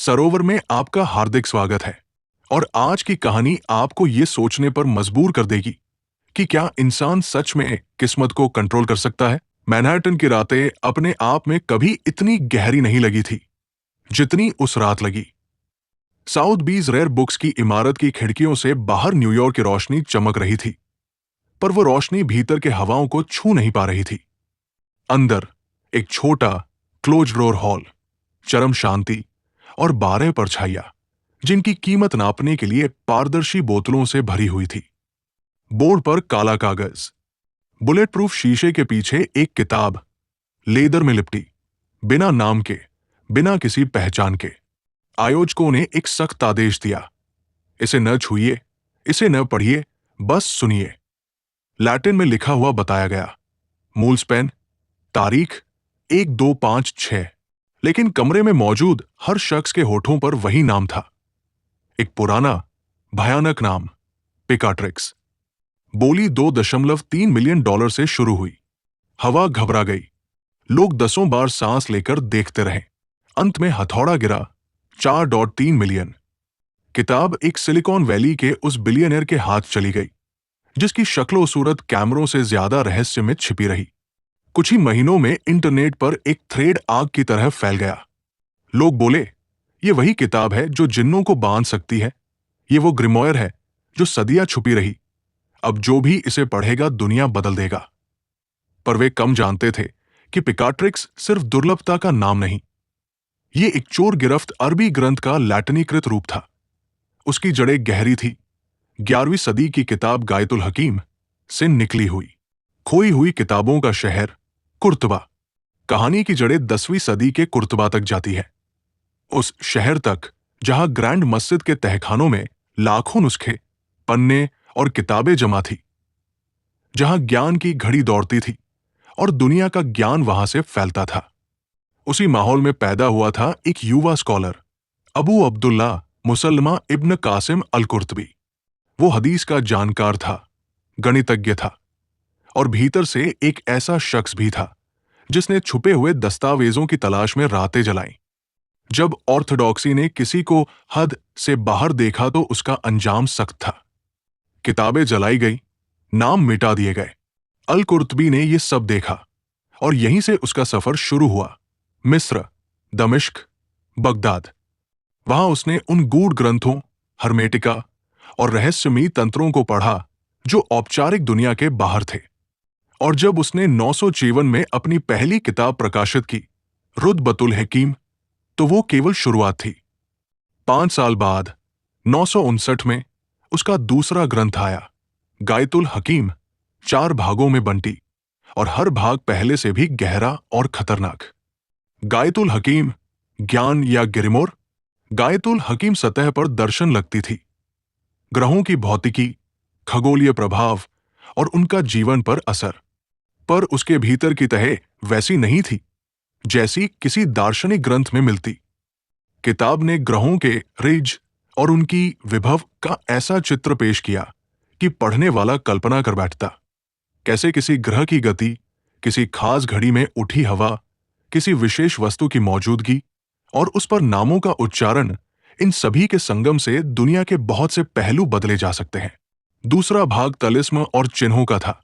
सरोवर में आपका हार्दिक स्वागत है। और आज की कहानी आपको ये सोचने पर मजबूर कर देगी कि क्या इंसान सच में किस्मत को कंट्रोल कर सकता है। मैनहट्टन की रातें अपने आप में कभी इतनी गहरी नहीं लगी थी जितनी उस रात लगी। साउथ बीज रेयर बुक्स की इमारत की खिड़कियों से बाहर न्यूयॉर्क की रोशनी चमक रही थी, पर वो रोशनी भीतर के हवाओं को छू नहीं पा रही थी। अंदर एक छोटा क्लोज डोर हॉल, चरम शांति और 12 परछाइयां जिनकी कीमत नापने के लिए पारदर्शी बोतलों से भरी हुई थी। बोर्ड पर काला कागज, बुलेट प्रूफ शीशे के पीछे एक किताब, लेदर में लिपटी, बिना नाम के, बिना किसी पहचान के। आयोजकों ने एक सख्त आदेश दिया, इसे न छुइए, इसे न पढ़िए, बस सुनिए। लैटिन में लिखा हुआ बताया गया, मूल स्पेन, तारीख 1256। लेकिन कमरे में मौजूद हर शख्स के होठों पर वही नाम था, एक पुराना भयानक नाम, पिकाट्रिक्स। बोली $2.3 मिलियन से शुरू हुई। हवा घबरा गई, लोग दसों बार सांस लेकर देखते रहे। अंत में हथौड़ा गिरा, 4.3 मिलियन। किताब एक सिलिकॉन वैली के उस बिलियनर के हाथ चली गई जिसकी शक्लो सूरत कैमरों से ज्यादा रहस्य में छिपी रही। कुछ ही महीनों में इंटरनेट पर एक थ्रेड आग की तरह फैल गया। लोग बोले, ये वही किताब है जो जिन्नों को बांध सकती है, ये वो ग्रिमोयर है जो सदियां छुपी रही, अब जो भी इसे पढ़ेगा दुनिया बदल देगा। पर वे कम जानते थे कि पिकाट्रिक्स सिर्फ दुर्लभता का नाम नहीं, ये एक चोर गिरफ्त अरबी ग्रंथ का लैटिनीकृत रूप था। उसकी जड़ें गहरी थी, 11वीं सदी की किताब गायतुल हकीम से निकली हुई। खोई हुई किताबों का शहर कुर्तबा। कहानी की जड़ें 10वीं सदी के कुर्तबा तक जाती है, उस शहर तक जहां ग्रैंड मस्जिद के तहखानों में लाखों नुस्खे, पन्ने और किताबें जमा थी, जहां ज्ञान की घड़ी दौड़ती थी और दुनिया का ज्ञान वहां से फैलता था। उसी माहौल में पैदा हुआ था एक युवा स्कॉलर, अबू अब्दुल्ला मुसल्मा इब्न कासिम अल कुर्तबी। वो हदीस का जानकार था, गणितज्ञ था और भीतर से एक ऐसा शख्स भी था जिसने छुपे हुए दस्तावेजों की तलाश में रातें जलाईं। जब ऑर्थोडॉक्सी ने किसी को हद से बाहर देखा तो उसका अंजाम सख्त था। किताबें जलाई गई, नाम मिटा दिए गए। अल कुर्तबी ने यह सब देखा और यहीं से उसका सफर शुरू हुआ। मिस्र, दमिश्क, बगदाद। वहां उसने उन गूढ़ ग्रंथों, हर्मेटिका और रहस्यमयी तंत्रों को पढ़ा जो औपचारिक दुनिया के बाहर थे। और जब उसने 954 में अपनी पहली किताब प्रकाशित की, रुतबतुल हकीम, तो वो केवल शुरुआत थी। 5 साल बाद 959 में उसका दूसरा ग्रंथ आया, गायतुल हकीम, 4 भागों में बंटी और हर भाग पहले से भी गहरा और खतरनाक। गायतुल हकीम ज्ञान या गिरिमोर। गायतुल हकीम सतह पर दर्शन लगती थी, ग्रहों की भौतिकी, खगोलीय प्रभाव और उनका जीवन पर असर। पर उसके भीतर की तह वैसी नहीं थी जैसी किसी दार्शनिक ग्रंथ में मिलती। किताब ने ग्रहों के रिज और उनकी विभव का ऐसा चित्र पेश किया कि पढ़ने वाला कल्पना कर बैठता, कैसे किसी ग्रह की गति, किसी खास घड़ी में उठी हवा, किसी विशेष वस्तु की मौजूदगी और उस पर नामों का उच्चारण, इन सभी के संगम से दुनिया के बहुत से पहलू बदले जा सकते हैं। दूसरा भाग तलिस्म और चिन्हों का था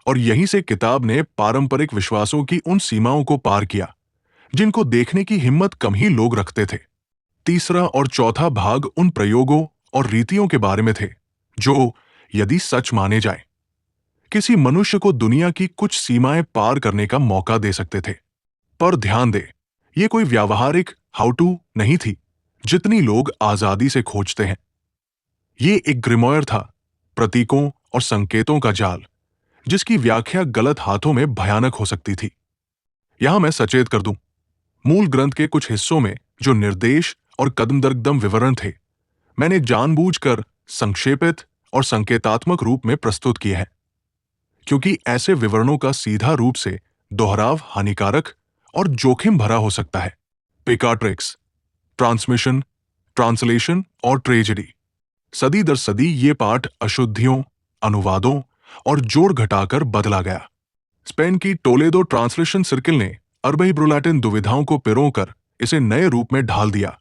और यहीं से किताब ने पारंपरिक विश्वासों की उन सीमाओं को पार किया जिनको देखने की हिम्मत कम ही लोग रखते थे। तीसरा और चौथा भाग उन प्रयोगों और रीतियों के बारे में थे जो, यदि सच माने जाए, किसी मनुष्य को दुनिया की कुछ सीमाएं पार करने का मौका दे सकते थे। पर ध्यान दे, ये कोई व्यावहारिक हाउ टू नहीं थी जितनी लोग आजादी से खोजते हैं। ये एक ग्रिमोयर था, प्रतीकों और संकेतों का जाल जिसकी व्याख्या गलत हाथों में भयानक हो सकती थी। यहां मैं सचेत कर दूं, मूल ग्रंथ के कुछ हिस्सों में जो निर्देश और कदम दर कदम विवरण थे, मैंने जानबूझकर संक्षेपित और संकेतात्मक रूप में प्रस्तुत किए हैं, क्योंकि ऐसे विवरणों का सीधा रूप से दोहराव हानिकारक और जोखिम भरा हो सकता है। पिकाट्रिक्स, ट्रांसमिशन, ट्रांसलेशन और ट्रेजेडी। सदी दर सदी ये पाठ अशुद्धियों, अनुवादों और जोड़ घटाकर बदला गया। स्पेन की टोलेदो ट्रांसलेशन सर्किल ने अरबी ब्रुलैटिन दुविधाओं को पिरोकर इसे नए रूप में ढाल दिया,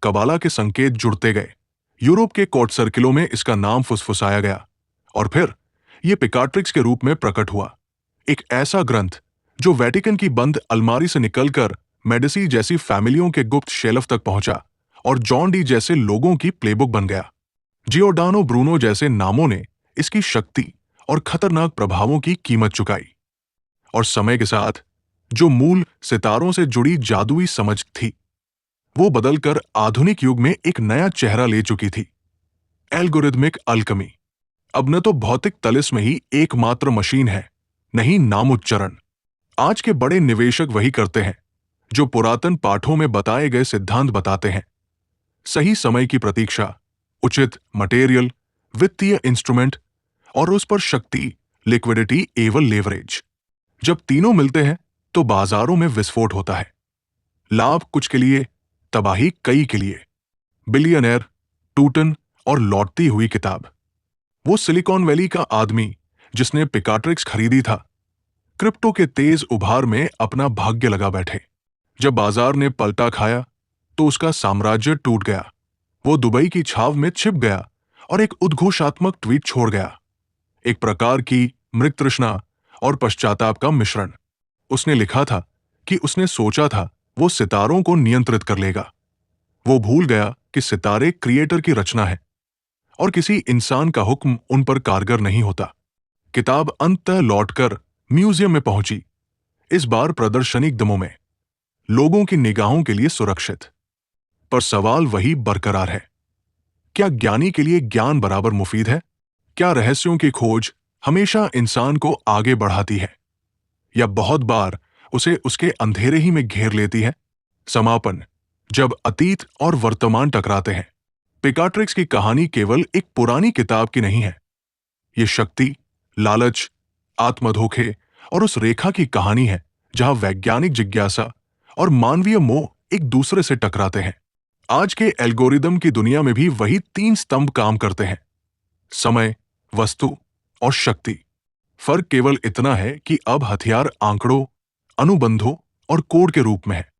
कबाला के संकेत जुड़ते गए। यूरोप के कोर्ट सर्किलों में इसका नाम फुसफुसाया गया और फिर यह पिकाट्रिक्स के रूप में प्रकट हुआ, एक ऐसा ग्रंथ जो वेटिकन की बंद अलमारी से निकलकर मेडिसी जैसी फैमिलियों के गुप्त शेल्फ तक पहुंचा और जॉन डी जैसे लोगों की प्लेबुक बन गया। जियोर्डानो ब्रूनो जैसे नामों ने इसकी शक्ति और खतरनाक प्रभावों की कीमत चुकाई। और समय के साथ जो मूल सितारों से जुड़ी जादुई समझ थी, वो बदलकर आधुनिक युग में एक नया चेहरा ले चुकी थी। एल्गोरिदमिक अल्केमी अब न तो भौतिक तलिस्म ही एकमात्र मशीन है, नहीं नामोच्चारण। आज के बड़े निवेशक वही करते हैं जो पुरातन पाठों में बताए गए सिद्धांत बताते हैं। सही समय की प्रतीक्षा, उचित मटेरियल, वित्तीय इंस्ट्रूमेंट और उस पर शक्ति, लिक्विडिटी एवं लेवरेज। जब तीनों मिलते हैं तो बाजारों में विस्फोट होता है। लाभ कुछ के लिए, तबाही कई के लिए। बिलियनर, टूटन और लौटती हुई किताब। वो सिलिकॉन वैली का आदमी जिसने पिकाट्रिक्स खरीदी था, क्रिप्टो के तेज उभार में अपना भाग्य लगा बैठे। जब बाजार ने पलटा खाया तो उसका साम्राज्य टूट गया। वो दुबई की छाव में छिप गया और एक उद्घोषात्मक ट्वीट छोड़ गया, एक प्रकार की मृग तृष्णा और पश्चाताप का मिश्रण। उसने लिखा था कि उसने सोचा था वो सितारों को नियंत्रित कर लेगा। वो भूल गया कि सितारे क्रिएटर की रचना है और किसी इंसान का हुक्म उन पर कारगर नहीं होता। किताब अंततः लौटकर म्यूजियम में पहुंची, इस बार प्रदर्शनी दमों में, लोगों की निगाहों के लिए सुरक्षित। पर सवाल वही बरकरार है, क्या ज्ञानी के लिए ज्ञान बराबर मुफीद है? क्या रहस्यों की खोज हमेशा इंसान को आगे बढ़ाती है, या बहुत बार उसे उसके अंधेरे ही में घेर लेती है? समापन, जब अतीत और वर्तमान टकराते हैं। पिकाट्रिक्स की कहानी केवल एक पुरानी किताब की नहीं है, ये शक्ति, लालच, आत्मधोखे और उस रेखा की कहानी है जहां वैज्ञानिक जिज्ञासा और मानवीय मोह एक दूसरे से टकराते हैं। आज के एल्गोरिदम की दुनिया में भी वही तीन स्तंभ काम करते हैं: समय, वस्तु और शक्ति। फर्क केवल इतना है कि अब हथियार आंकड़ों, अनुबंधों और कोड के रूप में है।